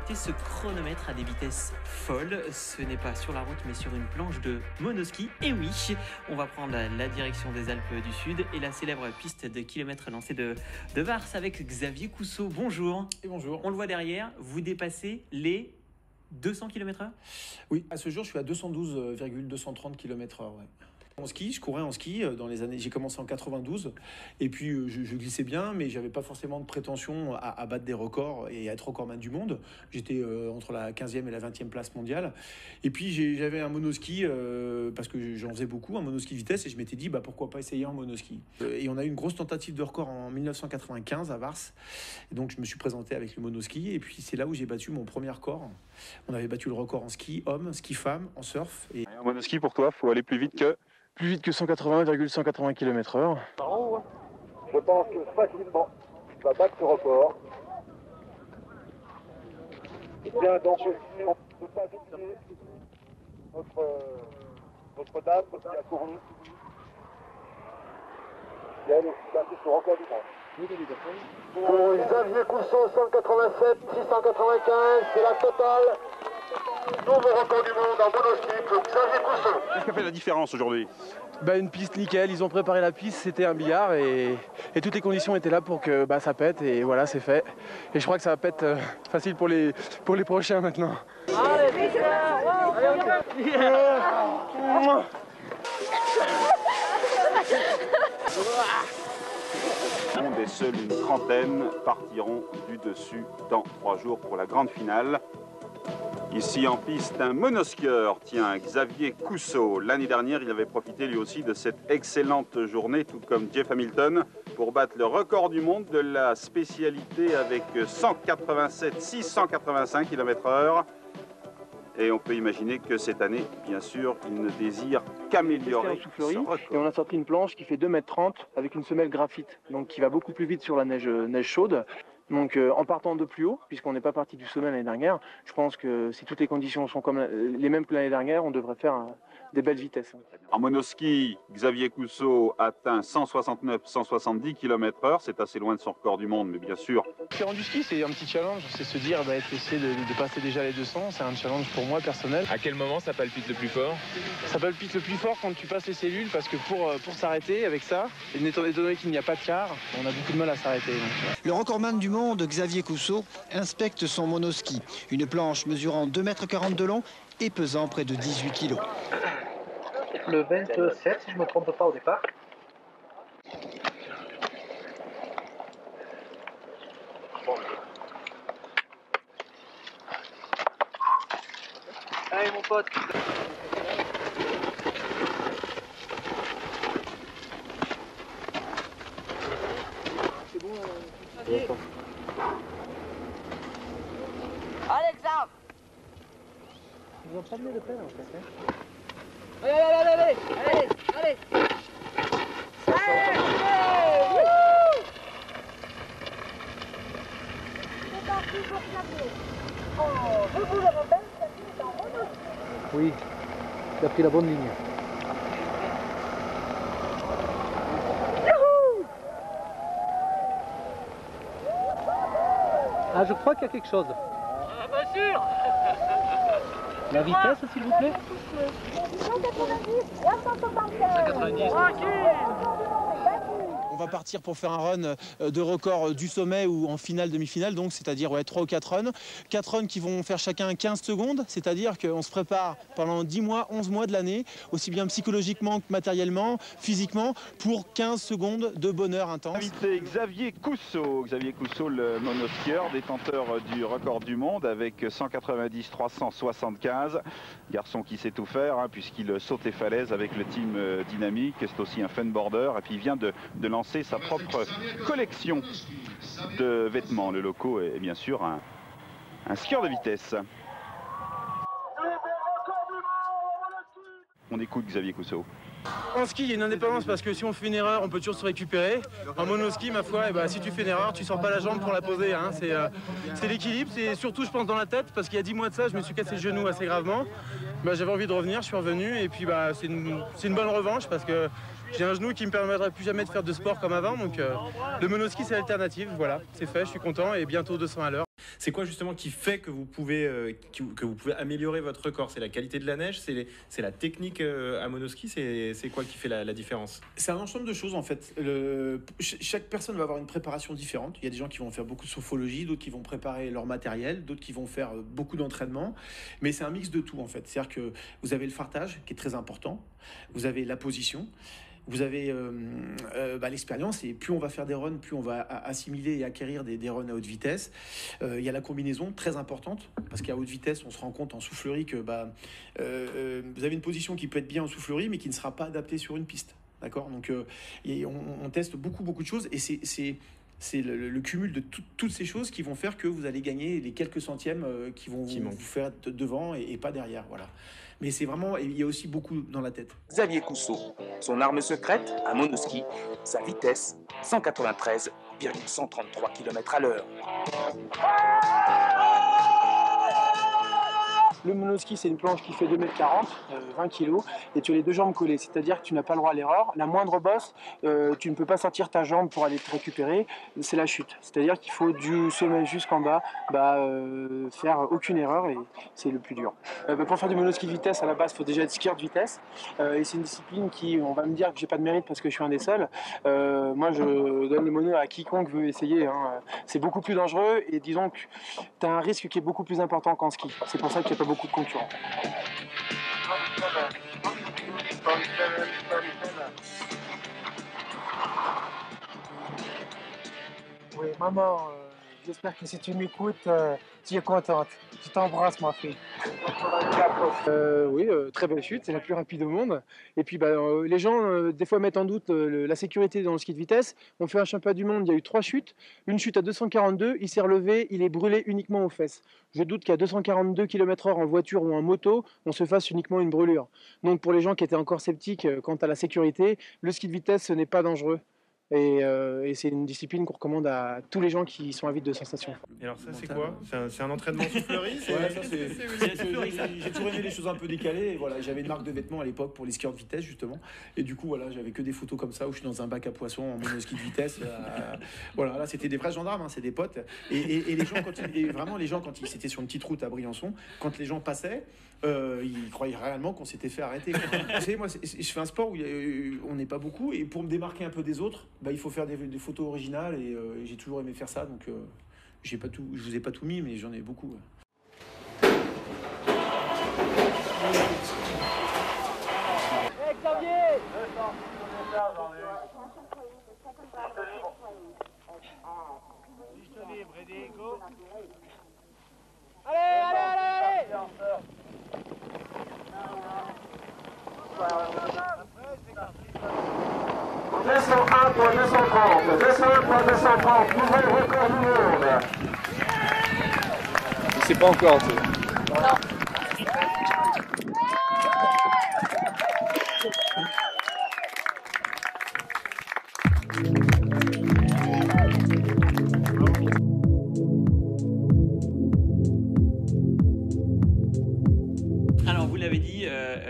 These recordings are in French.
Ce chronomètre à des vitesses folles, ce n'est pas sur la route mais sur une planche de monoski. Et oui, on va prendre la direction des Alpes du Sud et la célèbre piste de kilomètres lancée de Vars avec Xavier Cousseau. Bonjour. Et bonjour. On le voit derrière, vous dépassez les 200 km/h? Oui, à ce jour, je suis à 212,230 km/h. Ouais. En ski, je courais en ski dans les années. J'ai commencé en 92 et puis je glissais bien, mais j'avais pas forcément de prétention à battre des records et à être recordman du monde. J'étais entre la 15e et la 20e place mondiale. Et puis j'avais un monoski parce que j'en faisais beaucoup, un monoski vitesse, et je m'étais dit pourquoi pas essayer un monoski. Et on a eu une grosse tentative de record en 1995 à Vars. Et donc je me suis présenté avec le monoski et puis c'est là où j'ai battu mon premier record. On avait battu le record en ski homme, ski femme, en surf. Et en monoski, pour toi, il faut aller plus vite que 180,180 km/h. Je pense que facilement, tu vas battre ce record. Bien, donc, on ne peut pas oublier notre dame qui a couru. Et elle est battue sur le record du monde. Pour Xavier Cousseau, 187, 695, c'est la totale. Nouveau record du monde en monoski pour Xavier Cousseau. Qu'est-ce qui a fait la différence aujourd'hui? Une piste nickel, ils ont préparé la piste, c'était un billard et toutes les conditions étaient là pour que ça pète, et voilà, c'est fait. Et je crois que ça va pète facile pour les prochains maintenant. Et seuls une trentaine partiront du dessus dans 3 jours pour la grande finale. Ici en piste, un monoskieur, Xavier Cousseau. L'année dernière, il avait profité lui aussi de cette excellente journée, tout comme Jeff Hamilton, pour battre le record du monde de la spécialité avec 685 km/h. Et on peut imaginer que cette année, bien sûr, il ne désire qu'améliorer ce record. Et on a sorti une planche qui fait 2,30 m avec une semelle graphite, donc qui va beaucoup plus vite sur la neige chaude. Donc en partant de plus haut, puisqu'on n'est pas parti du sommet l'année dernière, je pense que si toutes les conditions sont comme les mêmes que l'année dernière, on devrait faire des belles vitesses. En monoski, Xavier Cousseau atteint 169-170 km/h. C'est assez loin de son record du monde, mais bien sûr. Faire du ski, c'est un petit challenge, c'est se dire essayer de passer déjà les 200, c'est un challenge pour moi personnel. À quel moment ça palpite le plus fort? Ça palpite le plus fort quand tu passes les cellules, parce que pour s'arrêter avec ça, étant donné qu'il n'y a pas de quart, on a beaucoup de mal à s'arrêter. Le recordman du monde, Xavier Cousseau, inspecte son monoski, une planche mesurant 2,40 m de long et pesant près de 18 kg. Le 27, si je ne me trompe pas au départ. Allez mon pote. C'est bon. Allez. Alexandre. Ils ont pas mis de peine en fait. Allez. C'est parti pour Xavier. Oh, je vous le rappelle, Xavier est en monoski. Oui, tu as pris la bonne ligne. Ah, je crois qu'il y a quelque chose. Ah, bien sûr. La vitesse, s'il vous plaît. 190 et 175. On va partir pour faire un run de record du sommet ou en finale, demi-finale, donc c'est-à-dire 3 ou 4 runs. 4 runs qui vont faire chacun 15 secondes, c'est-à-dire qu'on se prépare pendant 10 mois, 11 mois de l'année, aussi bien psychologiquement que matériellement, physiquement, pour 15 secondes de bonheur intense. Invité Xavier Cousseau. Xavier Cousseau, le monoskieur, détenteur du record du monde avec 190-375. Garçon qui sait tout faire, puisqu'il saute les falaises avec le team Dynamique. C'est aussi un funboarder. Et puis il vient de lancer sa propre collection de vêtements. Le loco est bien sûr un skieur de vitesse. On écoute Xavier Cousseau. En ski, il y a une indépendance parce que si on fait une erreur, on peut toujours se récupérer. En monoski, ma foi, si tu fais une erreur, tu sors pas la jambe pour la poser. C'est l'équilibre, c'est surtout, je pense, dans la tête, parce qu'il y a 10 mois de ça, je me suis cassé le genou assez gravement. J'avais envie de revenir, je suis revenu, et puis c'est une bonne revanche parce que j'ai un genou qui me permettrait plus jamais de faire de sport comme avant. Donc le monoski, c'est l'alternative. Voilà, c'est fait, je suis content, et bientôt 200 à l'heure. C'est quoi justement qui fait que vous pouvez améliorer votre record? C'est la qualité de la neige, c'est la technique à monoski, c'est quoi qui fait la différence? C'est un ensemble de choses en fait. Chaque personne va avoir une préparation différente. Il y a des gens qui vont faire beaucoup de sophrologie, d'autres qui vont préparer leur matériel, d'autres qui vont faire beaucoup d'entraînement. Mais c'est un mix de tout en fait. C'est-à-dire que vous avez le fartage qui est très important, vous avez la position. Vous avez l'expérience, et plus on va faire des runs, plus on va assimiler et acquérir des runs à haute vitesse. Il y a la combinaison très importante, parce qu'à haute vitesse, on se rend compte en soufflerie que vous avez une position qui peut être bien en soufflerie, mais qui ne sera pas adaptée sur une piste. D'accord? Donc on teste beaucoup de choses, et c'est le cumul de toutes ces choses qui vont faire que vous allez gagner les quelques centièmes qui vont vous faire devant et pas derrière. Voilà. Mais c'est vraiment, il y a aussi beaucoup dans la tête. Xavier Cousseau, son arme secrète, un monoski, sa vitesse, 193,133 km/h. Le monoski, c'est une planche qui fait 2,40 m, 20 kg, et tu as les deux jambes collées, c'est-à-dire que tu n'as pas le droit à l'erreur. La moindre bosse, tu ne peux pas sortir ta jambe pour aller te récupérer, c'est la chute. C'est-à-dire qu'il faut du sommet jusqu'en bas, faire aucune erreur, et c'est le plus dur. Pour faire du monoski de vitesse, à la base, il faut déjà être skieur de vitesse, et c'est une discipline qui, on va me dire que j'ai pas de mérite parce que je suis un des seuls. Moi, je donne le mono à quiconque veut essayer, hein. C'est beaucoup plus dangereux, et disons que tu as un risque qui est beaucoup plus important qu'en ski. C'est pour ça qu'il n'y a pas beaucoup de concurrents. Oui, maman, j'espère que si tu m'écoutes, tu es contente. Je t'embrasse, ma fille. Oui, très belle chute, c'est la plus rapide au monde. Et puis les gens, des fois, mettent en doute la sécurité dans le ski de vitesse. On fait un championnat du monde, il y a eu 3 chutes. Une chute à 242, il s'est relevé, il est brûlé uniquement aux fesses. Je doute qu'à 242 km/h en voiture ou en moto, on se fasse uniquement une brûlure. Donc pour les gens qui étaient encore sceptiques quant à la sécurité, le ski de vitesse, ce n'est pas dangereux. Et c'est une discipline qu'on recommande à tous les gens qui sont avides de sensations. Et alors ça, c'est quoi? C'est un entraînement soufflerie? J'ai toujours aimé les choses un peu décalées. Et voilà, j'avais une marque de vêtements à l'époque pour les skieurs de vitesse, justement. Et du coup, voilà, j'avais que des photos comme ça où je suis dans un bac à poissons en monoski de vitesse. Voilà, là, c'était des vrais gendarmes, hein, c'est des potes. Et les gens, quand ils c'était sur une petite route à Briançon, quand les gens passaient, ils croyaient réellement qu'on s'était fait arrêter. Vous savez, moi, je fais un sport où on n'est pas beaucoup, et pour me démarquer un peu des autres, il faut faire des photos originales, et j'ai toujours aimé faire ça. Donc, je vous ai pas tout mis, mais j'en ai beaucoup. Ouais. Hey, Xavier! Allez! 201 pour 230, 201 pour 230, nouvel record du monde. Je sais pas encore. Alors, vous l'avez dit,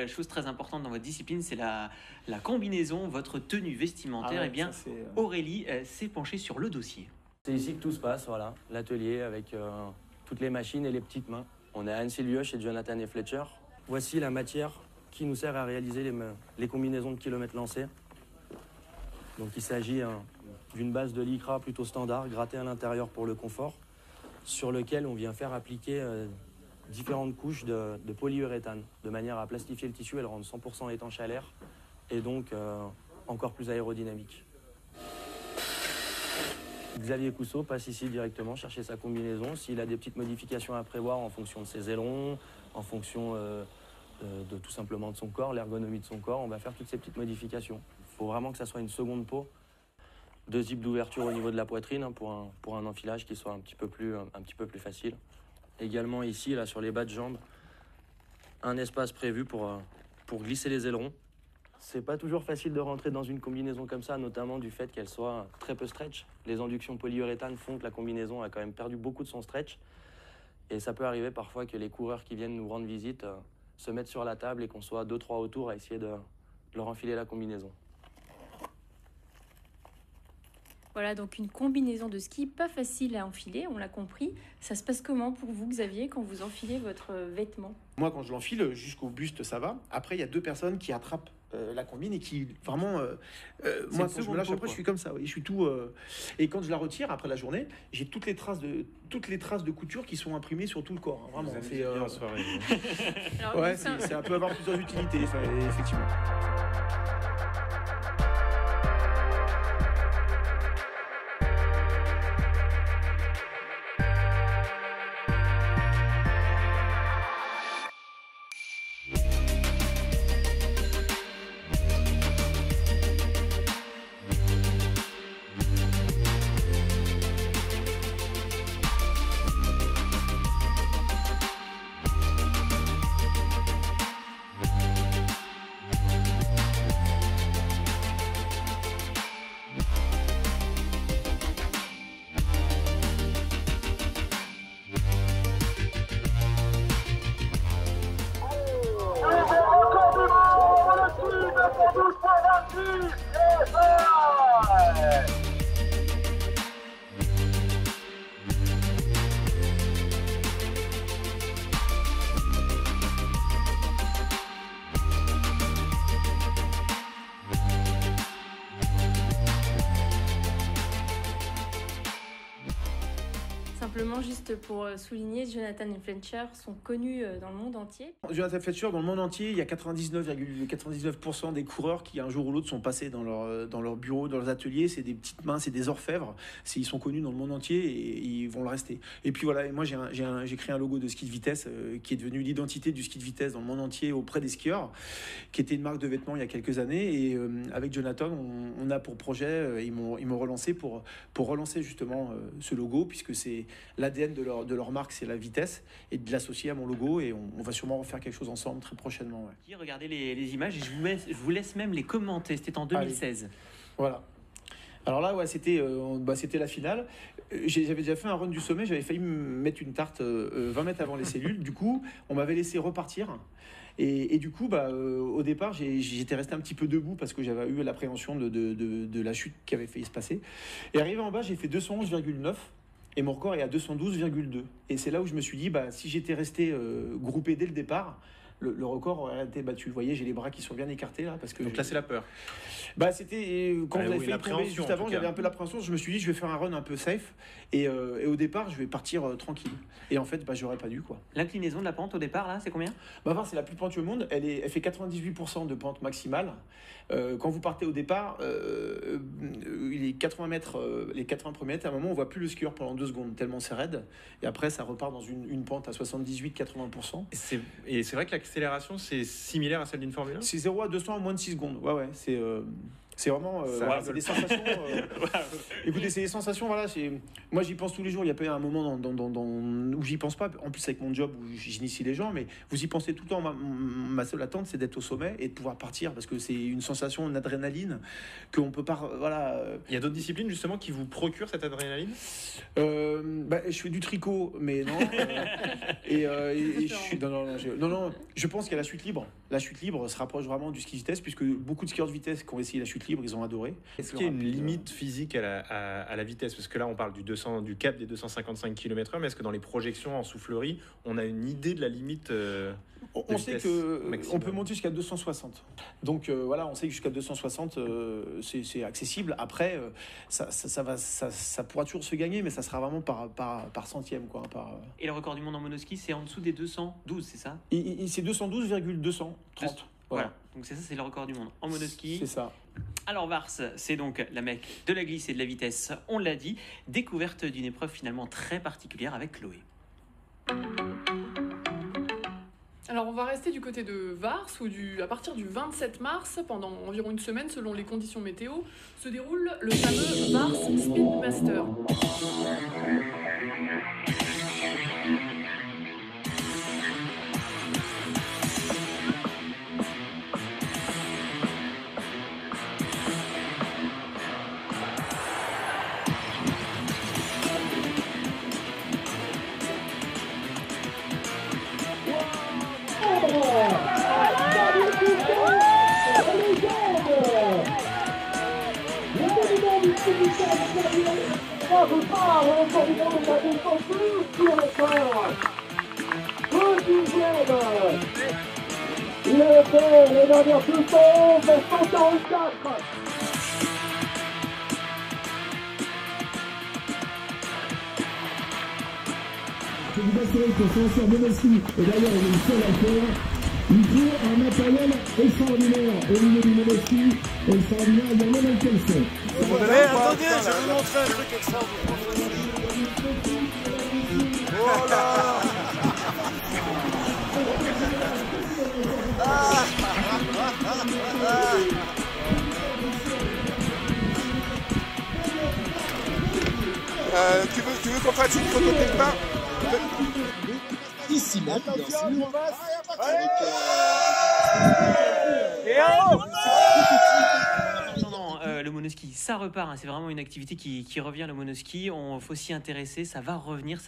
chose très importante dans votre discipline, c'est la combinaison, votre tenue vestimentaire. Ah ouais, Eh bien, Aurélie s'est penchée sur le dossier. C'est ici que tout se passe, voilà, l'atelier avec toutes les machines et les petites mains. On est à Annecy Lioche et Jonathan et Fletcher. Voici la matière qui nous sert à réaliser les combinaisons de kilomètres lancés. Donc il s'agit d'une base de lycra plutôt standard, grattée à l'intérieur pour le confort, sur lequel on vient faire appliquer différentes couches de polyuréthane, de manière à plastifier le tissu et le rendre 100% étanche à l'air, et donc encore plus aérodynamique. Xavier Cousseau passe ici directement chercher sa combinaison. S'il a des petites modifications à prévoir en fonction de ses ailerons, en fonction de tout simplement de son corps, l'ergonomie de son corps, on va faire toutes ces petites modifications. Il faut vraiment que ça soit une seconde peau. 2 zips d'ouverture au niveau de la poitrine, hein, pour un enfilage qui soit un petit peu plus facile. Également ici, là, sur les bas de jambes, un espace prévu pour glisser les ailerons. C'est pas toujours facile de rentrer dans une combinaison comme ça, notamment du fait qu'elle soit très peu stretch. Les inductions polyuréthane font que la combinaison a quand même perdu beaucoup de son stretch. Et ça peut arriver parfois que les coureurs qui viennent nous rendre visite se mettent sur la table et qu'on soit 2-3 autour à essayer de leur enfiler la combinaison. Voilà, donc une combinaison de ski pas facile à enfiler, on l'a compris. Ça se passe comment pour vous, Xavier, quand vous enfilez votre vêtement? Moi, quand je l'enfile jusqu'au buste, ça va. Après, il y a 2 personnes qui attrapent la combine et qui vraiment... moi, quand je me lâche, après, je suis comme ça. Oui, je suis tout... Et quand je la retire, après la journée, j'ai toutes les traces de couture qui sont imprimées sur tout le corps. Hein, vraiment. C'est en soirée. ouais, c'est un peu avoir plusieurs utilités, effectivement. Simplement, juste pour souligner, Jonathan et Fletcher sont connus dans le monde entier. Jonathan Fletcher, dans le monde entier, il y a 99,99% des coureurs qui, un jour ou l'autre, sont passés dans leur bureau, dans leurs ateliers. C'est des petites mains, c'est des orfèvres. Ils sont connus dans le monde entier et ils vont le rester. Et puis voilà, et moi, j'ai créé un logo de ski de vitesse qui est devenu l'identité du ski de vitesse dans le monde entier auprès des skieurs, qui était une marque de vêtements il y a quelques années. Et avec Jonathan, on a pour projet, ils m'ont relancé pour relancer justement ce logo, puisque c'est l'ADN de leur marque, c'est la vitesse, et de l'associer à mon logo, et on va sûrement refaire quelque chose ensemble très prochainement. Ouais. Regardez les images, et je vous laisse même les commenter. C'était en 2016. Allez. Voilà. Alors là, ouais, c'était la finale. J'avais déjà fait un run du sommet, j'avais failli me mettre une tarte 20 mètres avant les cellules. Du coup, on m'avait laissé repartir. Et du coup, au départ, j'étais resté un petit peu debout parce que j'avais eu l'appréhension de la chute qui avait failli se passer. Et arrivé en bas, j'ai fait 211,9. Et mon record est à 212,2. Et c'est là où je me suis dit, si j'étais resté groupé dès le départ, le record aurait été battu. Vous voyez, j'ai les bras qui sont bien écartés là. Parce que donc là, c'est la peur. C'était quand vous avez fait tomber juste avant, j'avais un peu l'appréhension. Je me suis dit, je vais faire un run un peu safe. Et au départ, je vais partir tranquille. Et en fait, j'aurais pas dû, quoi. L'inclinaison de la pente au départ, là, c'est combien? C'est la plus pentueux au monde. Elle fait 98% de pente maximale. Quand vous partez au départ, les 80 mètres, les 80 premiers mètres, à un moment, on voit plus le skieur pendant 2 secondes, tellement c'est raide. Et après, ça repart dans une pente à 78-80%. Et c'est vrai que l'accélération, c'est similaire à celle d'une Formule 1 ? C'est 0 à 200 en moins de 6 secondes. Ouais, c'est vraiment c'est des sensations. Écoutez, c'est des sensations. Voilà, moi, j'y pense tous les jours. Il n'y a pas un moment où j'y pense pas. En plus, avec mon job où j'initie les gens, mais vous y pensez tout le temps. Ma seule attente, c'est d'être au sommet et de pouvoir partir parce que c'est une sensation, une adrénaline qu'on peut pas. Voilà. Il y a d'autres disciplines justement qui vous procurent cette adrénaline ? Je fais du tricot, mais non. Je pense qu'il y a la chute libre. La chute libre se rapproche vraiment du ski vitesse puisque beaucoup de skieurs de vitesse qui ont essayé la chute libre, ils ont adoré. Est-ce qu'il y a une limite physique à la vitesse? Parce que là, on parle du cap des 255 km/h, mais est-ce que dans les projections en soufflerie, on a une idée de la limite on sait qu'on peut monter jusqu'à 260. Donc voilà, on sait que jusqu'à 260, c'est accessible. Après, ça pourra toujours se gagner, mais ça sera vraiment par centième. Quoi, Et le record du monde en monoski, c'est en dessous des 212, c'est ça? C'est 212,230. Voilà, donc c'est le record du monde en monoski. C'est ça. Alors Vars, c'est donc la mecque de la glisse et de la vitesse, on l'a dit. Découverte d'une épreuve finalement très particulière avec Chloé. Alors on va rester du côté de Vars où à partir du 27 mars, pendant environ une semaine selon les conditions météo, se déroule le fameux Vars Speedmaster. Le Ça repart, le record du monde a descendu sur le corps. Le dixième. Il a fait les dernières secondes, 144. Je peux vous assurer que François Monosky, et d'ailleurs il est le seul à le faire, il faut un matériel extraordinaire au niveau du Monosky, extraordinaire, il y a même un caleçon. Attendez, je vais vous montrer un truc extraordinaire. Oh là tu veux qu'on fasse une photo quelque part? Ici même, bien sûr, avec le monoski, ça repart, hein, c'est vraiment une activité qui revient, le monoski. On faut s'y intéresser, ça va revenir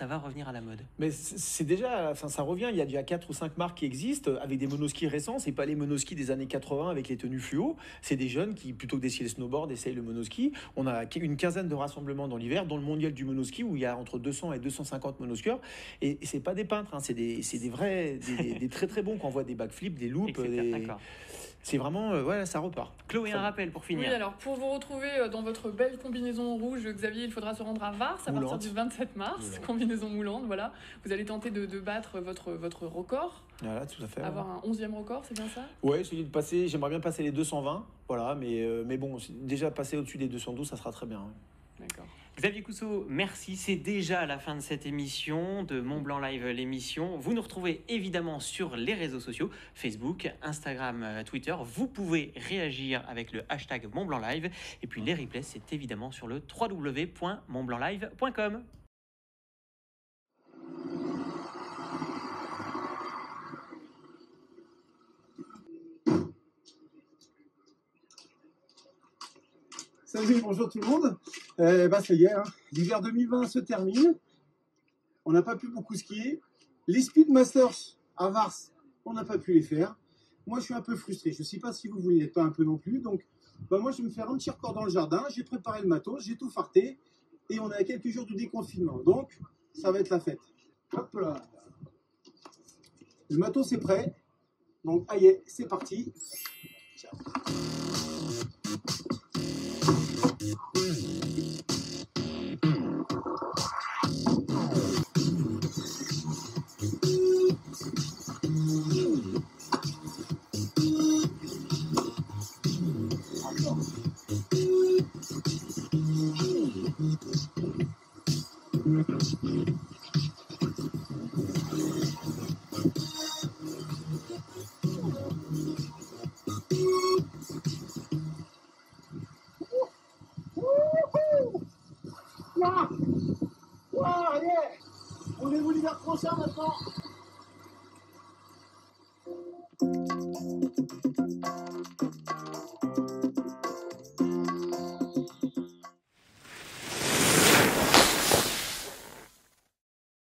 à la mode. Mais c'est déjà, enfin, ça revient. Il y a déjà 4 ou 5 marques qui existent avec des monoskis récents. C'est pas les monoskis des années 80 avec les tenues fluo. C'est des jeunes qui, plutôt que d'essayer le snowboard, essayent le monoski. On a une quinzaine de rassemblements dans l'hiver, dans le mondial du monoski où il y a entre 200 et 250 monoskieurs. Et c'est pas des peintres, hein, c'est des vrais, des très très bons. Quand on voit des backflips, des loops, c'est vraiment, ouais, ça repart. Chloé, un rappel pour finir. Oui, alors pour vous retrouver dans votre belle combinaison rouge, Xavier, il faudra se rendre à Vars à partir du 27 mars. Combinaison moulante, voilà. Vous allez tenter de battre votre record. Voilà, tout à fait. Avoir un 11e record, c'est bien ça? Ouais, j'aimerais bien passer les 220, voilà, mais bon, déjà passer au-dessus des 212, ça sera très bien. Ouais. D'accord. Xavier Cousseau, merci. C'est déjà la fin de cette émission de Mont Blanc Live, l'émission. Vous nous retrouvez évidemment sur les réseaux sociaux, Facebook, Instagram, Twitter. Vous pouvez réagir avec le hashtag Mont Blanc Live. Et puis les replays, c'est évidemment sur le www.montblanclive.com. Salut, bonjour tout le monde. Ça y est, hein, l'hiver 2020 se termine. On n'a pas pu beaucoup skier. Les Speedmasters à Vars, on n'a pas pu les faire. Moi, je suis un peu frustré. Je ne sais pas si vous l'êtes pas un peu non plus. Donc, moi, je vais me faire un petit record dans le jardin. J'ai préparé le matos, j'ai tout farté. Et on est à quelques jours du déconfinement. Donc, ça va être la fête. Hop là. Le matos est prêt. Donc, allez, c'est parti. Ciao. Allez, on est où l'hiver prochain maintenant?